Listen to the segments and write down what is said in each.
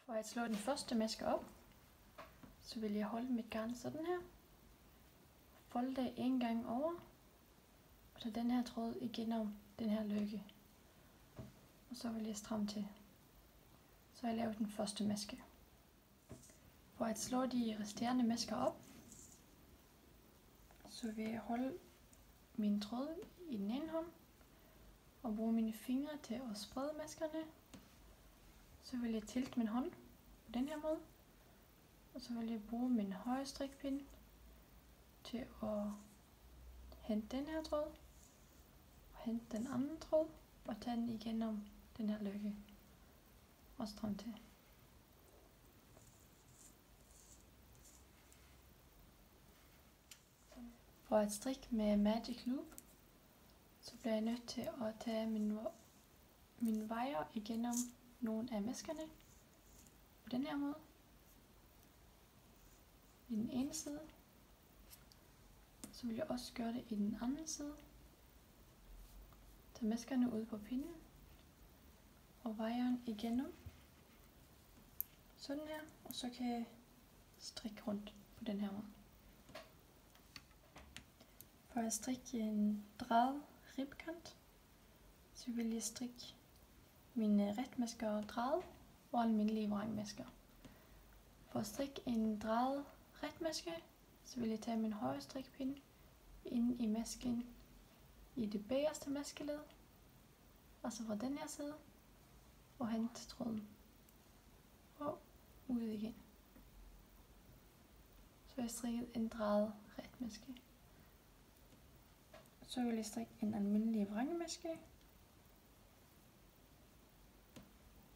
For at slå den første maske op, så vil jeg holde mit garn sådan her. Folde det en gang over, og tage den her tråd igennem den her løkke. Og så vil jeg stramme til. Så har jeg lavet den første maske. For at slå de resterende masker op, så vil jeg holde min tråd i den ene hånd, og bruge mine fingre til at sprede maskerne. Så vil jeg tilte min hånd på den her måde, og så vil jeg bruge min højre strikpind til at hente den her tråd, og hente den anden tråd, og tage den igennem den her løkke, og stramme til. For at strikke med Magic Loop, så bliver jeg nødt til at tage min wire igennem nogle af maskerne på den her måde. I den ene side. Så vil jeg også gøre det i den anden side. Tag maskerne ud på pinden og wiren igennem. Sådan her, og så kan jeg strikke rundt på den her måde. For at strikke en drejet ribkant, så vil jeg strikke mine retmasker drejet og almindelige vrangmasker. For at strikke en drejet retmaske, så vil jeg tage min højre strikpind ind i masken i det bagerste maskeled, og så fra den her side, og hente tråden og ud igen. Så har jeg strikket en drejet retmaske. Så vil jeg strikke en almindelig vrangemaske,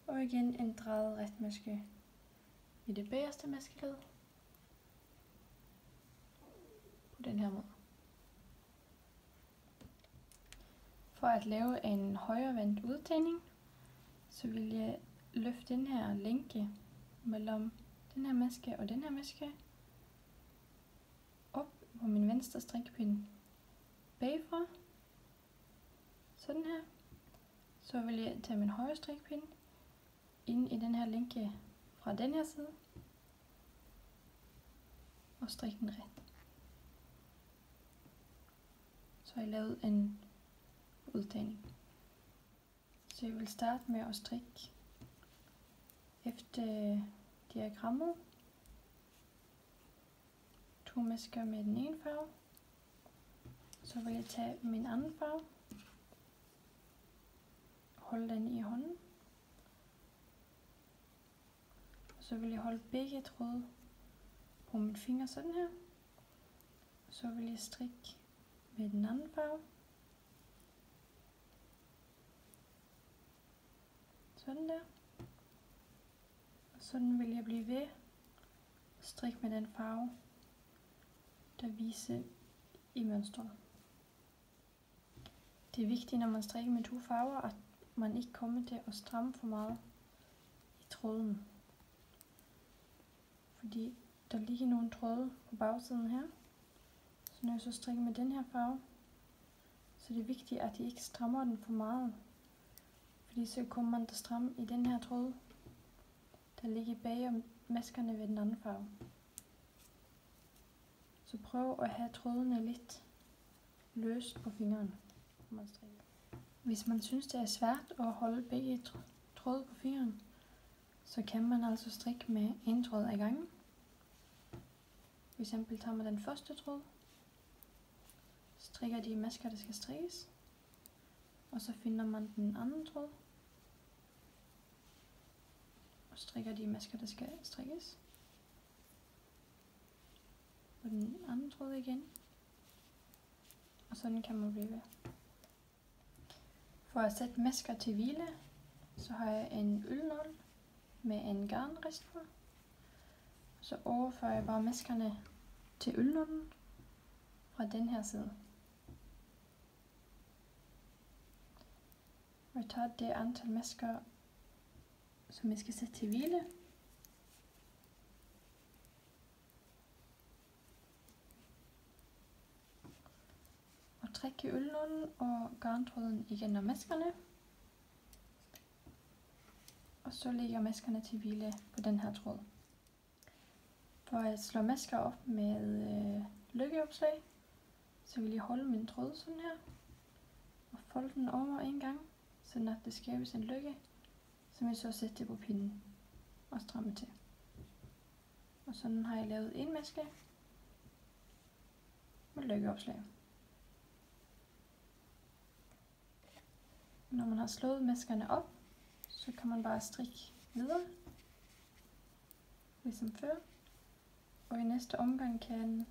og igen en drejet retmaske i det bagerste maskeled på den her måde. For at lave en højrevendt udtagning, så vil jeg løfte den her lænke mellem den her maske og den her maske op på min venstre strikpind bagfra, sådan her. Så vil jeg tage min højre strikpind ind i den her lænke fra den her side og strikke den ret. Så har jeg lavet en udtagning. Så jeg vil starte med at strikke efter diagrammet. 2 masker med den ene farve. Så vil jeg tage min anden farve, holde den i hånden, og så vil jeg holde begge tråde på mine fingre sådan her, og så vil jeg strikke med den anden farve, sådan der, og sådan vil jeg blive ved at strikke med den farve, der viser i mønstret. Det er vigtigt, når man strikker med 2 farver, at man ikke kommer til at stramme for meget i tråden. Fordi der ligger nogle tråde på bagsiden her. Så når jeg så strikker med den her farve, så det er vigtigt, at I ikke strammer den for meget. Fordi så kommer man til at stramme i den her tråd, der ligger bag maskerne ved den anden farve. Så prøv at have trådene lidt løst på fingeren. Hvis man synes, det er svært at holde begge tråde på fingeren, så kan man altså strikke med en tråd ad gangen. For eksempel tager man den første tråd, strikker de masker, der skal strikkes, og så finder man den anden tråd, og strikker de masker, der skal strikkes, og den anden tråd igen, og sådan kan man blive ved. For at sætte masker til hvile, så har jeg en ølnål med en garnrist på. Så overfører jeg bare maskerne til ølnålen fra den her side. Og jeg tager det antal masker, som jeg skal sætte til hvile. Og trækker ølnålen og garntråden igennem maskerne. og så ligger maskerne til hvile på den her tråd. For at slå masker op med lykkeopslag, så vil jeg holde min tråd sådan her, og folde den over en gang, så at det skabes en lykke, som jeg så sætter på pinden og stramme til. Og sådan har jeg lavet en maske med lykkeopslag. Når man har slået maskerne op, så kan man bare strikke videre, ligesom før. Og i næste omgang kan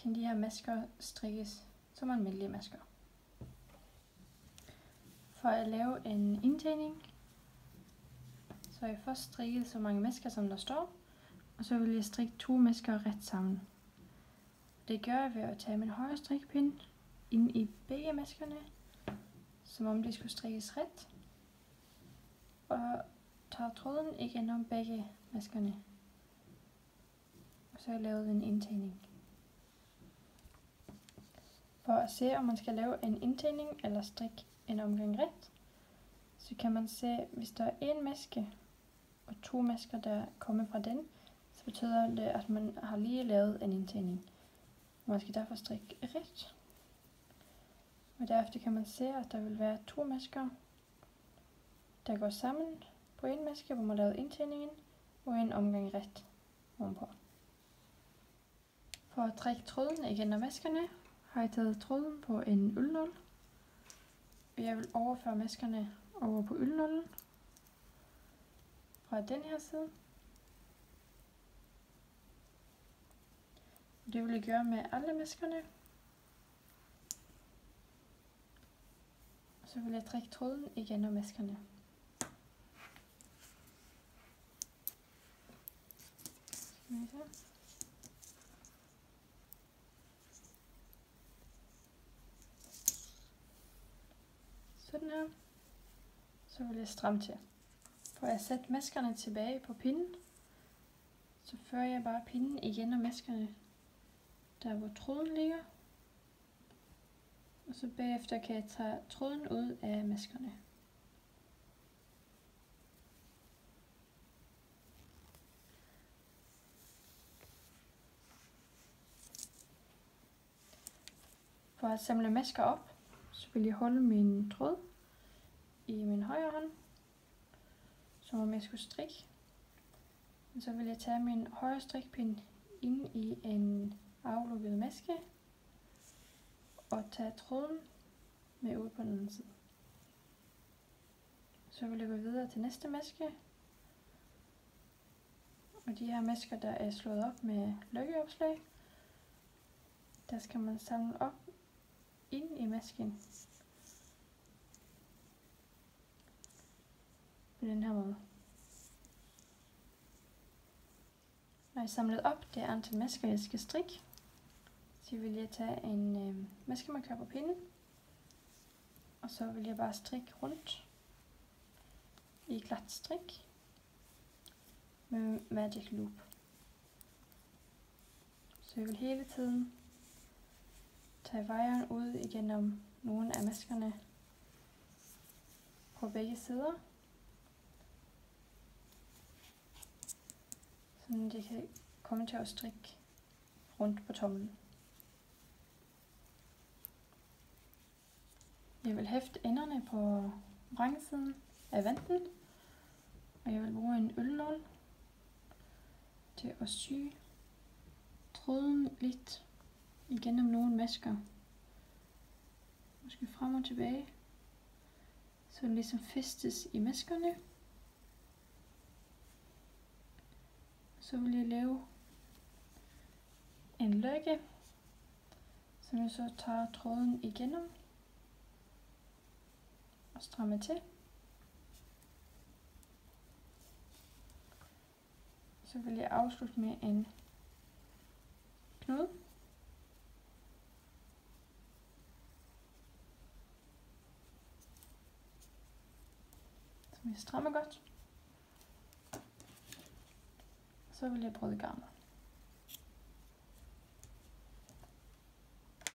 de her masker strikkes som almindelige masker. For at lave en indtagning, så har jeg først strikket så mange masker, som der står, og så vil jeg strikke 2 masker ret sammen. Det gør jeg ved at tage min højre strikpind ind i begge maskerne, som om de skulle strikkes ret, og tager tråden igennem begge maskerne. Og så har jeg lavet en indtagning. For at se, om man skal lave en indtagning eller strikke en omgang ret, så kan man se, hvis der er en maske og 2 masker, der kommer fra den, så betyder det, at man har lige lavet en indtagning. Man skal derfor strikke ret. Og derefter kan man se, at der vil være 2 masker, der går sammen på en maske, hvor man har lavet indtagningen, og en omgang ret ovenpå. For at trække tråden igennem maskerne, har jeg taget tråden på en uldnål, og jeg vil overføre maskerne over på uldnålen fra den her side. Det vil jeg gøre med alle maskerne. Og så vil jeg trække tråden igennem maskerne. Sådan her. Så vil jeg stramme til. For at sætte maskerne tilbage på pinden, så fører jeg bare pinden igennem maskerne, der hvor tråden ligger. Og så bagefter kan jeg tage tråden ud af maskerne. For at samle masker op, så vil jeg holde min tråd i min højre hånd, som om jeg skulle strikke. Og så vil jeg tage min højre strikpind ind i en aflukket maske og tage tråden med ud på den anden side. Så vil jeg gå videre til næste maske. Og de her masker, der er slået op med lykkeopslag, der skal man samle op ind i masken på den her måde. Når jeg har samlet op det antal masker, jeg skal strikke, så vil jeg tage en maskemarkør på pinden, og så vil jeg bare strikke rundt i glat strik med Magic Loop. Så jeg vil hele tiden tage wire ud igennem nogle af maskerne på begge sider, så det kan komme til at strikke rundt på tommelen. Jeg vil hæfte enderne på vrangsiden af vanten, og jeg vil bruge en uldnål til at sy tråden lidt igennem nogle masker. Måske frem og tilbage, så den ligesom festes i maskerne. Så vil jeg lave en lykke, som jeg så tager tråden igennem og strammer til. Så vil jeg afslutte med en knude. Som jeg strammer godt. Så vil jeg bryde garnet.